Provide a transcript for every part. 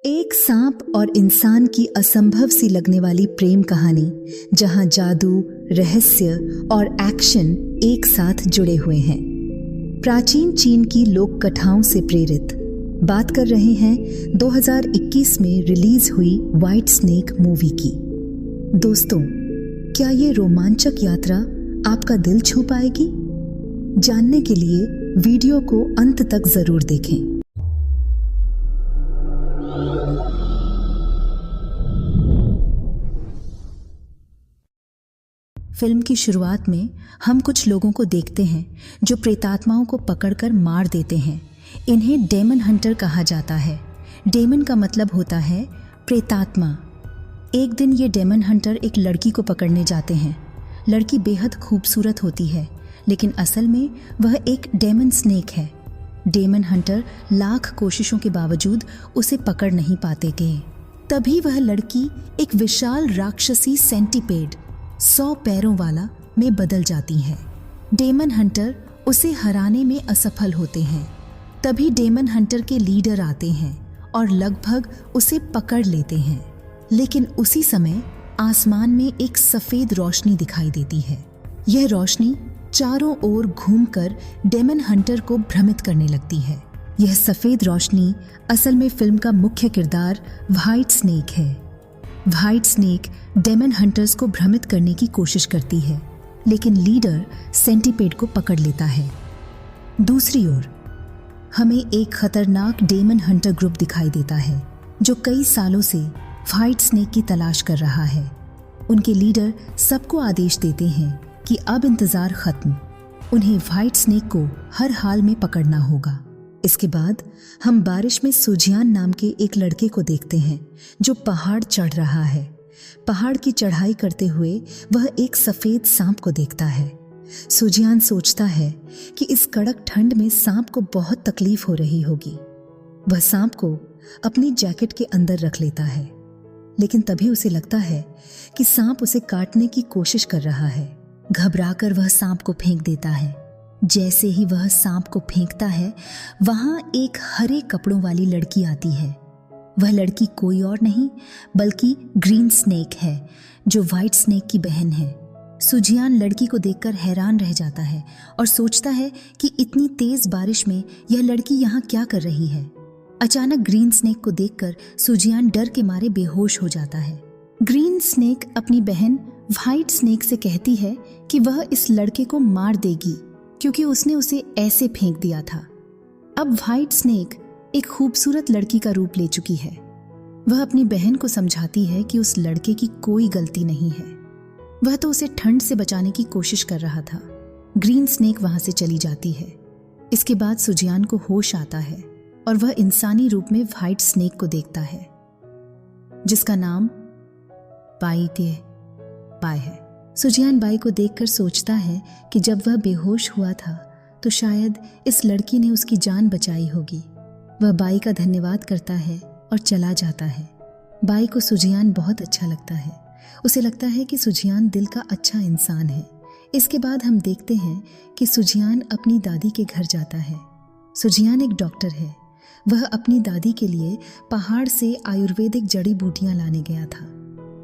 एक सांप और इंसान की असंभव सी लगने वाली प्रेम कहानी, जहां जादू, रहस्य और एक्शन एक साथ जुड़े हुए हैं। प्राचीन चीन की लोक कथाओं से प्रेरित बात कर रहे हैं 2021 में रिलीज हुई व्हाइट स्नेक मूवी की। दोस्तों, क्या ये रोमांचक यात्रा आपका दिल छू पाएगी? जानने के लिए वीडियो को अंत तक जरूर देखें। फिल्म की शुरुआत में हम कुछ लोगों को देखते हैं जो प्रेतात्माओं को पकड़कर मार देते हैं। इन्हें डेमन हंटर कहा जाता है। डेमन का मतलब होता है प्रेतात्मा। एक दिन ये डेमन हंटर एक लड़की को पकड़ने जाते हैं। लड़की बेहद खूबसूरत होती है, लेकिन असल में वह एक डेमन स्नेक है। डेमन हंटर लाख कोशिशों के बावजूद उसे पकड़ नहीं पाते थे। तभी वह लड़की एक विशाल राक्षसी सेंटीपेड 100 पैरों वाला में बदल जाती है। डेमन हंटर उसे हराने में असफल होते हैं। तभी डेमन हंटर के लीडर आते हैं और लगभग उसे पकड़ लेते हैं। लेकिन उसी समय आसमान में एक सफेद रोशनी दिखाई देती है। यह रोशनी चारों ओर घूमकर डेमन हंटर को भ्रमित करने लगती है। यह सफेद रोशनी असल में फिल्म का मुख्य किरदार व्हाइट स्नेक है। व्हाइट स्नेक डेमन हंटर्स को भ्रमित करने की कोशिश करती है, लेकिन लीडर सेंटीपेड को पकड़ लेता है। दूसरी ओर हमें एक खतरनाक डेमन हंटर ग्रुप दिखाई देता है जो कई सालों से व्हाइट स्नेक की तलाश कर रहा है। उनके लीडर सबको आदेश देते हैं कि अब इंतजार खत्म, उन्हें व्हाइट स्नेक को हर हाल में पकड़ना होगा। इसके बाद हम बारिश में सुजियान नाम के एक लड़के को देखते हैं जो पहाड़ चढ़ रहा है। पहाड़ की चढ़ाई करते हुए वह एक सफेद सांप को देखता है। सुजियान सोचता है कि इस कड़क ठंड में सांप को बहुत तकलीफ हो रही होगी। वह सांप को अपनी जैकेट के अंदर रख लेता है, लेकिन तभी उसे लगता है कि सांप उसे काटने की कोशिश कर रहा है। घबराकर वह सांप को फेंक देता है। जैसे ही वह सांप को फेंकता है, वहां एक हरे कपड़ों वाली लड़की आती है। वह लड़की कोई और नहीं बल्कि ग्रीन स्नेक है, जो व्हाइट स्नेक की बहन है। सुजियान लड़की को देखकर हैरान रह जाता है और सोचता है कि इतनी तेज बारिश में यह लड़की यहाँ क्या कर रही है। अचानक ग्रीन स्नेक को देखकर सुजियान डर के मारे बेहोश हो जाता है। ग्रीन स्नेक अपनी बहन व्हाइट स्नेक से कहती है कि वह इस लड़के को मार देगी क्योंकि उसने उसे ऐसे फेंक दिया था। अब व्हाइट स्नेक एक खूबसूरत लड़की का रूप ले चुकी है। वह अपनी बहन को समझाती है कि उस लड़के की कोई गलती नहीं है, वह तो उसे ठंड से बचाने की कोशिश कर रहा था। ग्रीन स्नेक वहां से चली जाती है। इसके बाद सुजियान को होश आता है और वह इंसानी रूप में व्हाइट स्नेक को देखता है, जिसका नाम बाई है। सुजियान बाई को देखकर सोचता है कि जब वह बेहोश हुआ था तो शायद इस लड़की ने उसकी जान बचाई होगी। वह बाई का धन्यवाद करता है और चला जाता है। बाई को सुजियान बहुत अच्छा लगता है। उसे लगता है कि सुजियान दिल का अच्छा इंसान है। इसके बाद हम देखते हैं कि सुजियान अपनी दादी के घर जाता है। सुजियान एक डॉक्टर है। वह अपनी दादी के लिए पहाड़ से आयुर्वेदिक जड़ी बूटियां लाने गया था।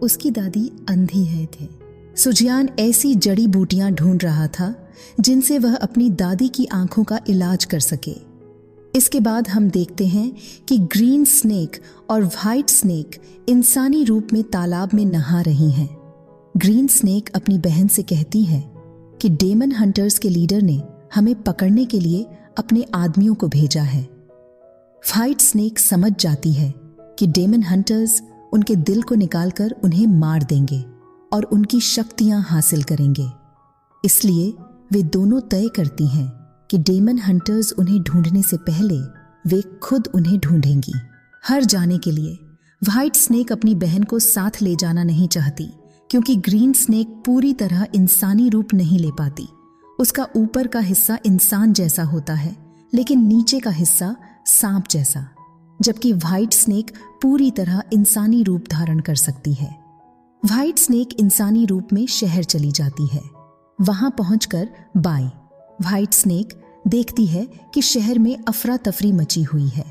उसकी दादी अंधी है थे। सुजियान ऐसी जड़ी बूटियां ढूंढ रहा था जिनसे वह अपनी दादी की आंखों का इलाज कर सके। इसके बाद हम देखते हैं कि ग्रीन स्नेक और व्हाइट स्नेक इंसानी रूप में तालाब में नहा रही हैं। ग्रीन स्नेक अपनी बहन से कहती है कि डेमन हंटर्स के लीडर ने हमें पकड़ने के लिए अपने आदमियों को भेजा है। व्हाइट स्नेक समझ जाती है कि डेमन हंटर्स उनके दिल को निकालकर उन्हें मार देंगे और उनकी शक्तियां हासिल करेंगे। इसलिए वे दोनों तय करती हैं कि डेमन हंटर्स उन्हें ढूंढने से पहले वे खुद उन्हें ढूंढेंगी। हर जाने के लिए व्हाइट स्नेक अपनी बहन को साथ ले जाना नहीं चाहती, क्योंकि ग्रीन स्नेक पूरी तरह इंसानी रूप नहीं ले पाती। उसका ऊपर का हिस्सा इंसान जैसा होता है, लेकिन नीचे का हिस्सा सांप जैसा, जबकि व्हाइट स्नेक पूरी तरह इंसानी रूप धारण कर सकती है। व्हाइट स्नेक इंसानी रूप में शहर चली जाती है। वहां पहुंचकर बाई व्हाइट स्नेक देखती है कि शहर में अफरा तफरी मची हुई है।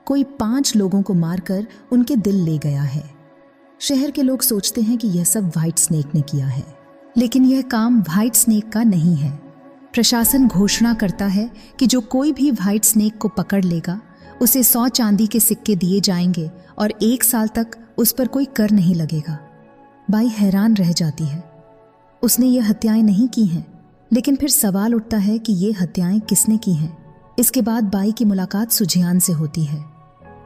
कोई 5 लोगों को मारकर उनके दिल ले गया है। शहर के लोग सोचते हैं कि यह सब व्हाइट स्नेक ने किया है, लेकिन यह काम व्हाइट स्नेक का नहीं है। प्रशासन घोषणा करता है कि जो कोई भी व्हाइट स्नेक को पकड़ लेगा उसे 100 चांदी के सिक्के दिए जाएंगे और 1 साल तक उस पर कोई कर नहीं लगेगा। बाई हैरान रह जाती है। उसने ये हत्याएं नहीं की हैं, लेकिन फिर सवाल उठता है कि ये हत्याएं किसने की हैं। इसके बाद बाई की मुलाकात सुजियान से होती है।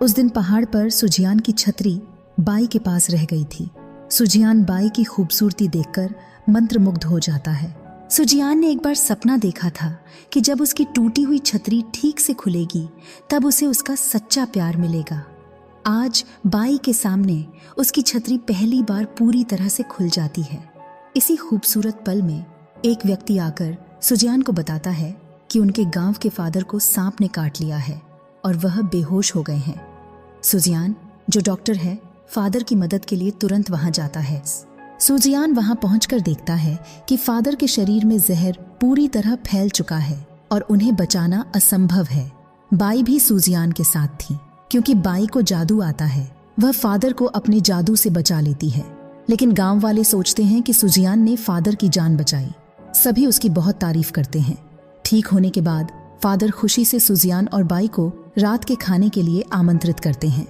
उस दिन पहाड़ पर सुजियान की छतरी बाई के पास रह गई थी। सुजियान बाई की खूबसूरती देखकर मंत्रमुग्ध हो जाता है। सुजियान ने एक बार सपना देखा था कि जब उसकी टूटी हुई छतरी ठीक से खुलेगी तब उसे उसका सच्चा प्यार मिलेगा। आज बाई के सामने उसकी छतरी पहली बार पूरी तरह से खुल जाती है। इसी खूबसूरत पल में एक व्यक्ति आकर सुजियान को बताता है कि उनके गांव के फादर को सांप ने काट लिया है और वह बेहोश हो गए हैं। सुजियान, जो डॉक्टर है, फादर की मदद के लिए तुरंत वहां जाता है। सुजियान वहां पहुंचकर देखता है कि फादर के शरीर में जहर पूरी तरह फैल चुका है और उन्हें बचाना असंभव है। बाई भी सुजियान के साथ थी, क्योंकि बाई को जादू आता है। वह फादर को अपने जादू से बचा लेती है, लेकिन गांव वाले सोचते हैं कि सुजियान ने फादर की जान बचाई। सभी उसकी बहुत तारीफ करते हैं। ठीक होने के बाद फादर खुशी से सुजियान और बाई को रात के खाने के लिए आमंत्रित करते हैं।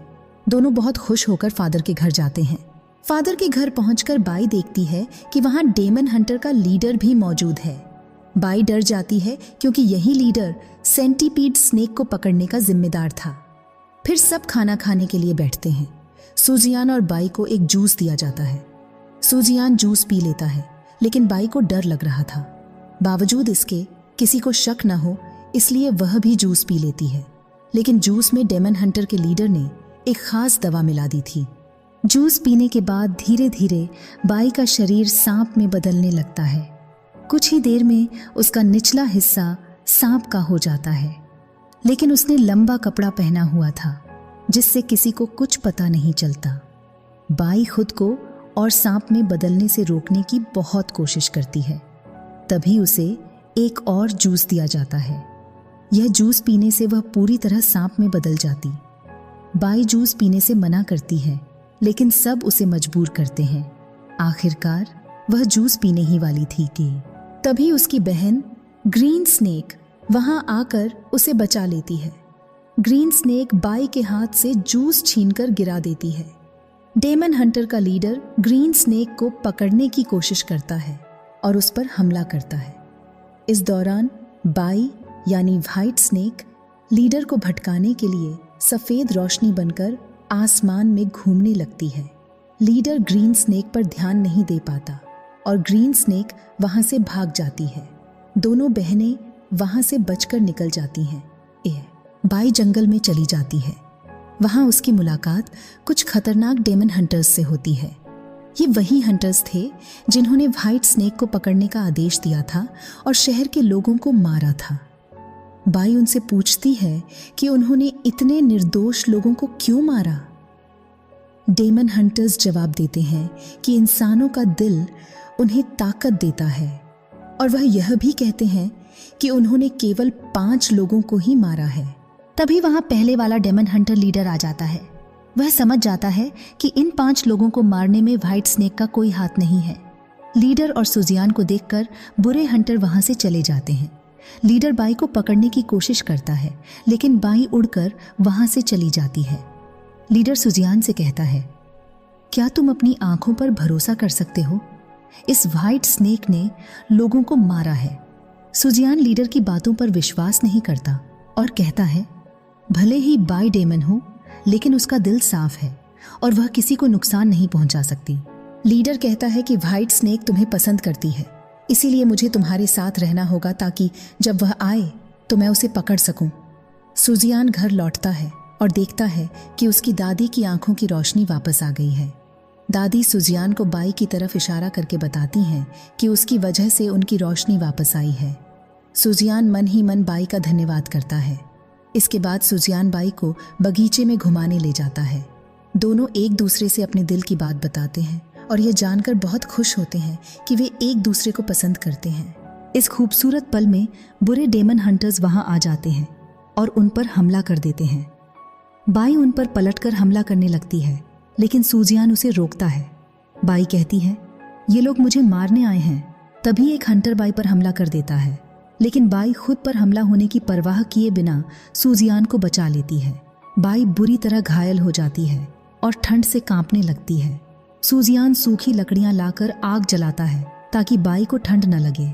दोनों बहुत खुश होकर फादर के घर जाते हैं। फादर के घर पहुंचकर बाई देखती है कि वहां डेमन हंटर का लीडर भी मौजूद है। बाई डर जाती है क्योंकि यही लीडर सेंटीपीड स्नेक को पकड़ने का जिम्मेदार था। फिर सब खाना खाने के लिए बैठते हैं। सुजियान और बाई को एक जूस दिया जाता है। सुजियान जूस पी लेता है, लेकिन बाई को डर लग रहा था। बावजूद इसके किसी को शक न हो इसलिए वह भी जूस पी लेती है, लेकिन जूस में डेमन हंटर के लीडर ने एक खास दवा मिला दी थी। जूस पीने के बाद धीरे धीरे बाई का शरीर सांप में बदलने लगता है। कुछ ही देर में उसका निचला हिस्सा सांप का हो जाता है, लेकिन उसने लंबा कपड़ा पहना हुआ था जिससे किसी को कुछ पता नहीं चलता। बाई खुद को और सांप में बदलने से रोकने की बहुत कोशिश करती है। तभी उसे एक और जूस दिया जाता है। यह जूस पीने से वह पूरी तरह सांप में बदल जाती। बाई जूस पीने से मना करती है, लेकिन सब उसे मजबूर करते हैं। आखिरकार वह जूस पीने ही वाली थी कि तभी उसकी बहन ग्रीन स्नेक वहां आकर उसे बचा लेती है। ग्रीन स्नेक बाई के हाथ से जूस छीनकर गिरा देती है। डेमन हंटर का लीडर ग्रीन स्नेक को पकड़ने की कोशिश करता है और उस पर हमला करता है। इस दौरान बाई यानी व्हाइट स्नेक लीडर को भटकाने के लिए सफेद रोशनी बनकर आसमान में घूमने लगती है। लीडर ग्रीन स्नेक पर ध्यान नहीं दे पाता और ग्रीन स्नेक वहां से भाग जाती है। दोनों बहनें वहां से बचकर निकल जाती हैं। बाई जंगल में चली जाती है। वहां उसकी मुलाकात कुछ खतरनाक डेमन हंटर्स से होती है। ये वही हंटर्स थे जिन्होंने व्हाइट स्नेक को पकड़ने का आदेश दिया था और शहर के लोगों को मारा था। बाई उनसे पूछती है कि उन्होंने इतने निर्दोष लोगों को क्यों मारा। डेमन हंटर्स जवाब देते हैं कि इंसानों का दिल उन्हें ताकत देता है, और वह यह भी कहते हैं कि उन्होंने केवल 5 लोगों को ही मारा है। तभी वहां पहले वाला डेमन हंटर लीडर आ जाता है। वह समझ जाता है कि इन 5 लोगों को मारने में व्हाइट स्नेक का कोई हाथ नहीं है। लीडर और सुजियान को देखकर बुरे हंटर वहां से चले जाते हैं। लीडर बाई को पकड़ने की कोशिश करता है, लेकिन बाई उड़कर वहां से चली जाती है। लीडर सुजियान से कहता है, क्या तुम अपनी आंखों पर भरोसा कर सकते हो? इस व्हाइट स्नेक ने लोगों को मारा है। सुजियान लीडर की बातों पर विश्वास नहीं करता और कहता है, भले ही बाई डेमन हो, लेकिन उसका दिल साफ है और वह किसी को नुकसान नहीं पहुंचा सकती। लीडर कहता है कि व्हाइट स्नेक तुम्हें पसंद करती है, इसीलिए मुझे तुम्हारे साथ रहना होगा ताकि जब वह आए तो मैं उसे पकड़ सकूं। सुजियान घर लौटता है और देखता है कि उसकी दादी की आंखों की रोशनी वापस आ गई है। दादी सुजियान को बाई की तरफ इशारा करके बताती हैं कि उसकी वजह से उनकी रोशनी वापस आई है। सुजियान मन ही मन बाई का धन्यवाद करता है। इसके बाद सुजियान बाई को बगीचे में घुमाने ले जाता है। दोनों एक दूसरे से अपने दिल की बात बताते हैं और यह जानकर बहुत खुश होते हैं कि वे एक दूसरे को पसंद करते हैं। इस खूबसूरत पल में बुरे डेमन हंटर्स वहां आ जाते हैं और उन पर हमला कर देते हैं। बाई उन पर पलटकर हमला करने लगती है, लेकिन सूजियान उसे रोकता है। बाई कहती है, ये लोग मुझे मारने आए हैं। तभी एक हंटर बाई पर हमला कर देता है, लेकिन बाई खुद पर हमला होने की परवाह किए बिना सूजियान को बचा लेती है। बाई बुरी तरह घायल हो जाती है और ठंड से कांपने लगती है। सूजियान सूखी लकड़ियां लाकर आग जलाता है ताकि बाई को ठंड न लगे।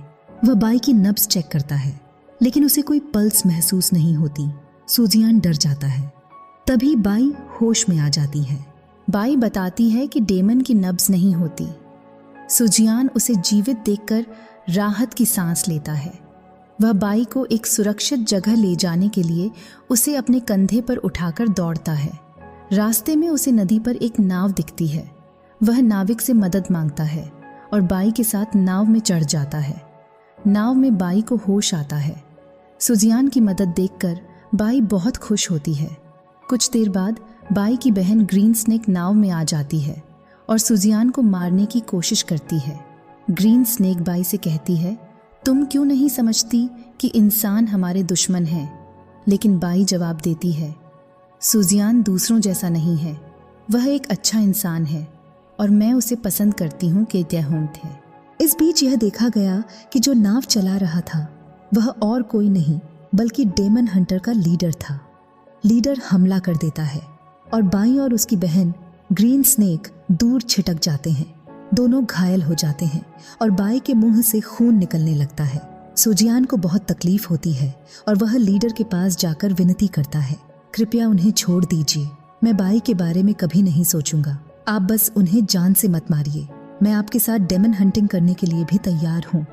वह बाई की नब्ज चेक करता है, लेकिन उसे कोई पल्स महसूस नहीं होती। सूजियान डर जाता है। तभी बाई होश में आ जाती है। बाई बताती है कि डेमन की नब्ज नहीं होती। सूजियान उसे जीवित देखकर राहत की सांस लेता है। वह बाई को एक सुरक्षित जगह ले जाने के लिए उसे अपने कंधे पर उठाकर दौड़ता है। रास्ते में उसे नदी पर एक नाव दिखती है। वह नाविक से मदद मांगता है और बाई के साथ नाव में चढ़ जाता है। नाव में बाई को होश आता है। सूजियान की मदद देखकर बाई बहुत खुश होती है। कुछ देर बाद बाई की बहन ग्रीन स्नेक नाव में आ जाती है और सूजियान को मारने की कोशिश करती है। ग्रीन स्नेक बाई से कहती है, तुम क्यों नहीं समझती कि इंसान हमारे दुश्मन हैं? लेकिन बाई जवाब देती है, सूजियान दूसरों जैसा नहीं है। वह एक अच्छा इंसान है और मैं उसे पसंद करती हूँ कि त्यहुंट है। इस बीच यह देखा गया कि जो नाव चला रहा था वह और कोई नहीं बल्कि डेमन हंटर का लीडर था। लीडर हमला कर देता है और बाई और उसकी बहन ग्रीन स्नेक दूर छिटक जाते हैं। दोनों घायल हो जाते हैं और बाई के मुंह से खून निकलने लगता है। सूजियान को बहुत तकलीफ होती है और वह लीडर के पास जाकर विनती करता है, कृपया उन्हें छोड़ दीजिए। मैं बाई के बारे में कभी नहीं सोचूंगा। आप बस उन्हें जान से मत मारिए। मैं आपके साथ डेमन हंटिंग करने के लिए भी तैयार हूँ।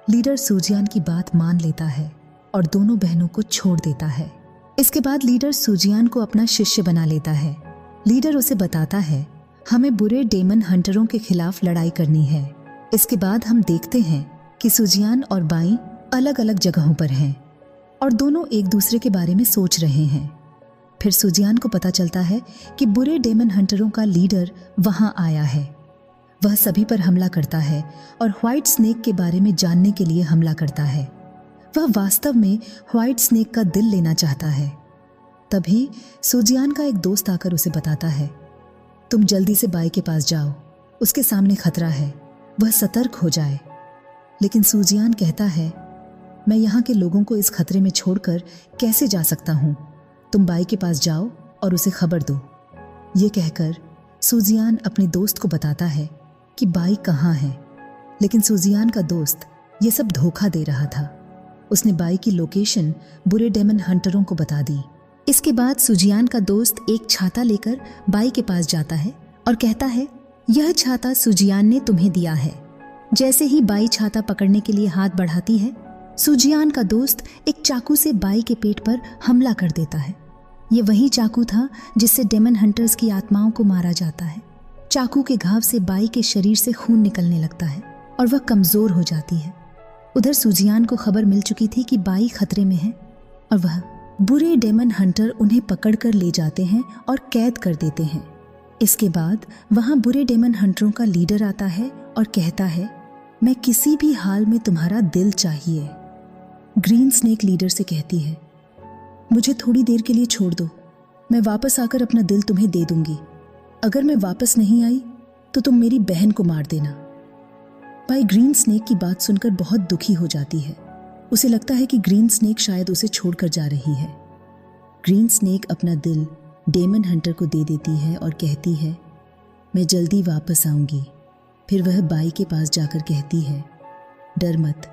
लीडर सूजियान की बात मान लेता है और दोनों बहनों को छोड़ देता है। इसके बाद लीडर सूजियान को अपना शिष्य बना लेता है। लीडर उसे बताता है, हमें बुरे डेमन हंटरों के खिलाफ लड़ाई करनी है। इसके बाद हम देखते हैं कि सूजियान और बाई अलग अलग जगहों पर हैं और दोनों एक दूसरे के बारे में सोच रहे हैं। फिर सूजियान को पता चलता है कि बुरे डेमन हंटरों का लीडर वहां आया है। वह सभी पर हमला करता है और व्हाइट स्नेक के बारे में जानने के लिए हमला करता है। वह वास्तव में व्हाइट स्नेक का दिल लेना चाहता है। तभी सूजियान का एक दोस्त आकर उसे बताता है, तुम जल्दी से बाई के पास जाओ, उसके सामने खतरा है, वह सतर्क हो जाए। लेकिन सूजियान कहता है, मैं यहाँ के लोगों को इस खतरे में छोड़कर कैसे जा सकता हूँ? तुम बाई के पास जाओ और उसे खबर दो। ये कहकर सूजियान अपने दोस्त को बताता है कि बाई कहाँ है। लेकिन सूजियान का दोस्त ये सब धोखा दे रहा था। उसने बाई की लोकेशन बुरे डेमन हंटरों को बता दी। इसके बाद सूजियान का दोस्त एक छाता लेकर बाई के पास जाता है और कहता है, यह छाता सूजियान ने तुम्हें दिया है। जैसे ही बाई छाता पकड़ने के लिए हाथ बढ़ाती है, सूजियान का दोस्त एक चाकू से बाई के पेट पर हमला कर देता है। ये वही चाकू था जिससे डेमन हंटर्स की आत्माओं को मारा जाता है। चाकू के घाव से बाई के शरीर से खून निकलने लगता है और वह कमजोर हो जाती है। उधर सूजियान को खबर मिल चुकी थी कि बाई खतरे में है और वह बुरे डेमन हंटर उन्हें पकड़कर ले जाते हैं और कैद कर देते हैं। इसके बाद वहां बुरे डेमन हंटरों का लीडर आता है और कहता है, मैं किसी भी हाल में तुम्हारा दिल चाहिए। ग्रीन स्नेक लीडर से कहती है, मुझे थोड़ी देर के लिए छोड़ दो, मैं वापस आकर अपना दिल तुम्हें दे दूंगी। अगर मैं वापस नहीं आई तो तुम मेरी बहन को मार देना। बाई ग्रीन स्नेक की बात सुनकर बहुत दुखी हो जाती है। उसे लगता है कि ग्रीन स्नेक शायद उसे छोड़कर जा रही है। ग्रीन स्नेक अपना दिल डेमन हंटर को दे देती है और कहती है, मैं जल्दी वापस आऊंगी। फिर वह बाई के पास जाकर कहती है, डर मत,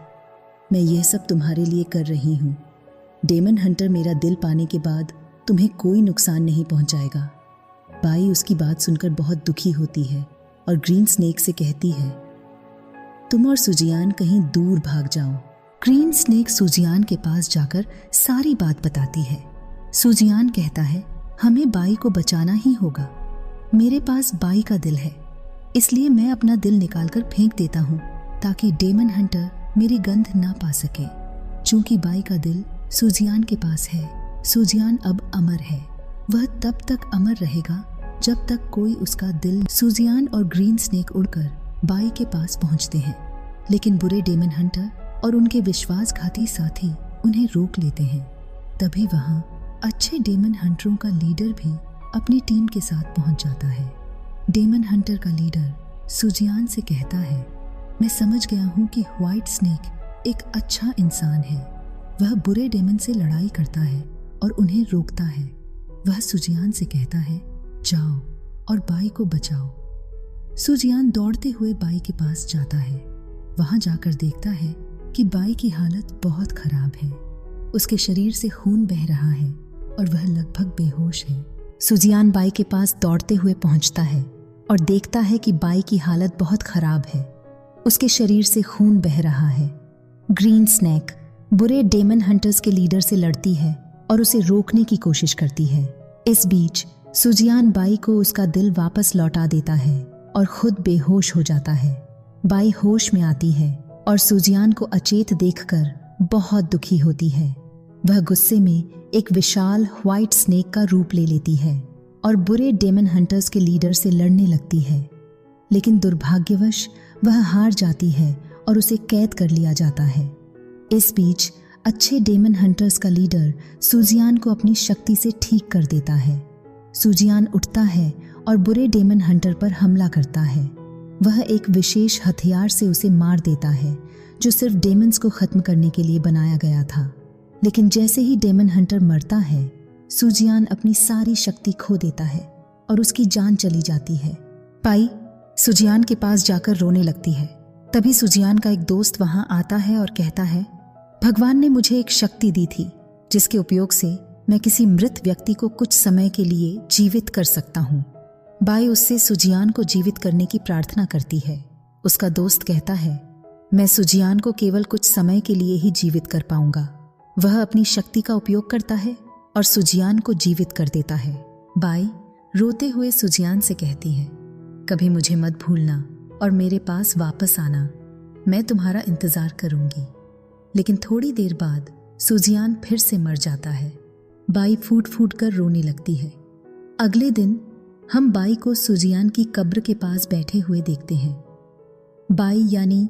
मैं यह सब तुम्हारे लिए कर रही हूँ। डेमन हंटर मेरा दिल पाने के बाद तुम्हें कोई नुकसान नहीं पहुंचाएगा। बाई उसकी बात सुनकर बहुत दुखी होती है और ग्रीन स्नेक से कहती है, तुम और सूजियान कहीं दूर भाग जाओ। ग्रीन स्नेक सूजियान के पास जाकर सारी बात बताती है। सूजियान कहता है, हमें बाई को बचाना ही होगा। मेरे पास बाई का दिल है, इसलिए मैं अपना दिल निकालकर फेंक देता हूँ ताकि डेमन हंटर मेरी गंध ना पा सके। चूंकि बाई का दिल सूजियान के पास है, सूजियान अब अमर है। वह तब तक अमर रहेगा जब तक कोई उसका दिल। सूजियान और ग्रीन स्नेक उड़कर बाई के पास पहुंचते हैं, लेकिन बुरे डेमन हंटर और उनके विश्वासघाती साथी उन्हें रोक लेते हैं। तभी वहां अच्छे डेमन हंटरों का लीडर भी अपनी टीम के साथ पहुंच जाता है। डेमन हंटर का लीडर सुजियान से कहता है, मैं समझ गया हूँ कि व्हाइट स्नेक एक अच्छा इंसान है। वह बुरे डेमन से लड़ाई करता है और उन्हें रोकता है। वह सुजियान से कहता है, जाओ और बाई को बचाओ। सुजियान दौड़ते हुए बाई के पास जाता है। वहां जाकर देखता है कि बाई की हालत बहुत खराब है। उसके शरीर से खून बह रहा है और वह लगभग बेहोश है। सुजियान बाई के पास दौड़ते हुए पहुंचता है और देखता है कि बाई की हालत बहुत खराब है। उसके शरीर से खून बह रहा है। ग्रीन स्नेक बुरे डेमन हंटर्स के लीडर से लड़ती है और उसे रोकने की कोशिश करती है। इस बीच सुजियान बाई को उसका दिल वापस लौटा देता है और खुद बेहोश हो जाता है। बाई होश में आती है और सुजियान को अचेत देखकर बहुत दुखी होती है। वह गुस्से में एक विशाल व्हाइट स्नेक का रूप ले लेती है और बुरे डेमन हंटर्स के लीडर से लड़ने लगती है, लेकिन दुर्भाग्यवश वह हार जाती है और उसे कैद कर लिया जाता है। इस बीच अच्छे डेमन हंटर्स का लीडर सुजियान को अपनी शक्ति से ठीक कर देता है। सुजियान उठता है और बुरे डेमन हंटर पर हमला करता है। वह एक विशेष हथियार से उसे मार देता है जो सिर्फ डेमन्स को खत्म करने के लिए बनाया गया था। लेकिन जैसे ही डेमन हंटर मरता है, सुजियान अपनी सारी शक्ति खो देता है और उसकी जान चली जाती है। पाई सुजियान के पास जाकर रोने लगती है। तभी सुजियान का एक दोस्त वहां आता है और कहता है, भगवान ने मुझे एक शक्ति दी थी जिसके उपयोग से मैं किसी मृत व्यक्ति को कुछ समय के लिए जीवित कर सकता हूँ। बाई उससे सुजियान को जीवित करने की प्रार्थना करती है। उसका दोस्त कहता है, मैं सुजियान को केवल कुछ समय के लिए ही जीवित कर पाऊंगा। वह अपनी शक्ति का उपयोग करता है और सुजियान को जीवित कर देता है। बाई रोते हुए सुजियान से कहती है, कभी मुझे मत भूलना और मेरे पास वापस आना। मैं तुम्हारा इंतजार करूंगी। लेकिन थोड़ी देर बाद सुजियान फिर से मर जाता है। बाई फूट फूट कर रोने लगती है। अगले दिन हम बाई को सुजियान की कब्र के पास बैठे हुए देखते हैं। बाई यानी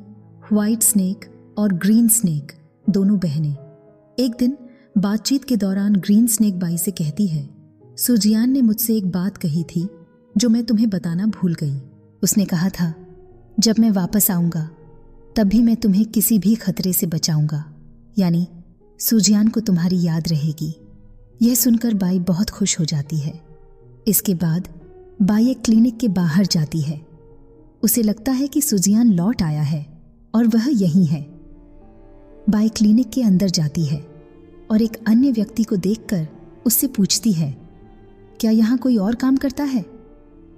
व्हाइट स्नेक और ग्रीन स्नेक दोनों बहनें। एक दिन बातचीत के दौरान ग्रीन स्नेक बाई से कहती है, सुजियान ने मुझसे एक बात कही थी जो मैं तुम्हें बताना भूल गई। उसने कहा था, जब मैं वापस आऊंगा तब भी मैं तुम्हें किसी भी खतरे से बचाऊंगा, यानी सुजियान को तुम्हारी याद रहेगी। यह सुनकर बाई बहुत खुश हो जाती है। इसके बाद बाई एक क्लिनिक के बाहर जाती है। उसे लगता है कि सुजियान लौट आया है और वह यहीं है। बाई क्लिनिक के अंदर जाती है और एक अन्य व्यक्ति को देखकर उससे पूछती है, क्या यहाँ कोई और काम करता है?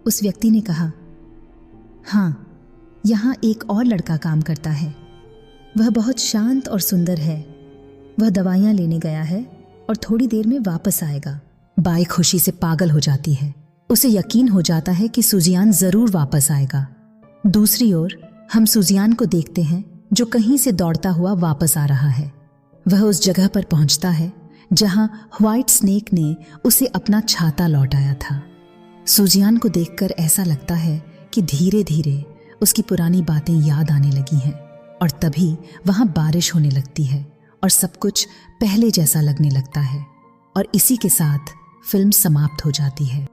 उस व्यक्ति ने कहा, हाँ, यहाँ एक और लड़का काम करता है। वह बहुत शांत और सुंदर है। वह दवाइयाँ लेने गया है और थोड़ी देर में वापस आएगा। बाई खुशी से पागल हो जाती है। उसे यकीन हो जाता है कि सुजियान जरूर वापस आएगा। दूसरी ओर हम सुजियान को देखते हैं जो कहीं से दौड़ता हुआ वापस आ रहा है। वह उस जगह पर पहुंचता है जहां व्हाइट स्नेक ने उसे अपना छाता लौटाया था। सुजियान को देखकर ऐसा लगता है कि धीरे धीरे उसकी पुरानी बातें याद आने लगी हैं और तभी वहां बारिश होने लगती है और सब कुछ पहले जैसा लगने लगता है और इसी के साथ फिल्म समाप्त हो जाती है।